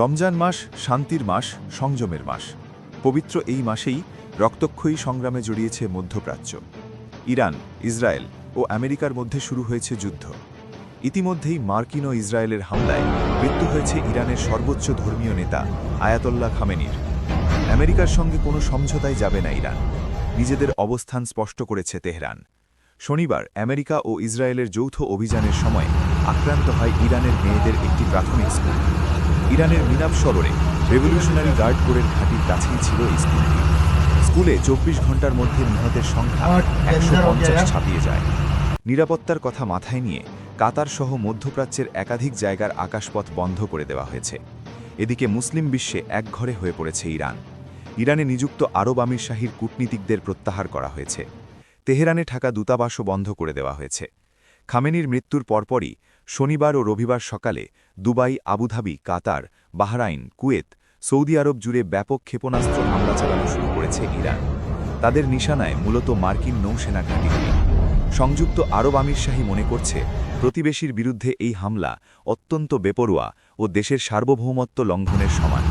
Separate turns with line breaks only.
রমজান মাস শান্তির মাস, সংযমের মাস। পবিত্র এই মাসেই রক্তক্ষয়ী সংগ্রামে জড়িয়েছে মধ্যপ্রাচ্য। ইরান, ইসরায়েল ও আমেরিকার মধ্যে শুরু হয়েছে যুদ্ধ। ইতিমধ্যেই মার্কিন ও ইসরায়েলের হামলায় মৃত্যু হয়েছে ইরানের সর্বোচ্চ ধর্মীয় নেতা আয়াতোল্লাহ খামেনির। আমেরিকার সঙ্গে কোনো সমঝোতায় যাবে না ইরান, নিজেদের অবস্থান স্পষ্ট করেছে তেহরান। শনিবার আমেরিকা ও ইসরায়েলের যৌথ অভিযানের সময় আক্রান্ত হয় ইরানের মেয়েদের একটি প্রাথমিক স্কুল। ইরানের মিনাব শহরে রেভলিউশনারি গার্ড কোরের ঘাঁটির কাছেই ছিল এই স্কুলটি। স্কুলে ২৪ ঘণ্টার মধ্যে নিহতের সংখ্যা ১৫০ ছাপিয়ে যায়। নিরাপত্তার কথা মাথায় নিয়ে কাতার সহ মধ্যপ্রাচ্যের একাধিক জায়গার আকাশপথ বন্ধ করে দেওয়া হয়েছে। এদিকে মুসলিম বিশ্বে একঘরে হয়ে পড়েছে ইরান। ইরানে নিযুক্ত আরব আমিরশাহীর কূটনীতিকদের প্রত্যাহার করা হয়েছে। তেহরানে থাকা দূতাবাসও বন্ধ করে দেওয়া হয়েছে। খামেনির মৃত্যুর পরপরই শনিবার ও রবিবার সকালে দুবাই, আবুধাবি, কাতার, বাহরাইন, কুয়েত, সৌদি আরব জুড়ে ব্যাপক ক্ষেপণাস্ত্র হামলা চালানো শুরু করেছে ইরান। তাদের নিশানায় মূলত মার্কিন নৌসেনা ঘাঁটিগুলি। সংযুক্ত আরব আমিরশাহী মনে করছে প্রতিবেশীর বিরুদ্ধে এই হামলা অত্যন্ত বেপরোয়া ও দেশের সার্বভৌমত্ব লঙ্ঘনের সমান।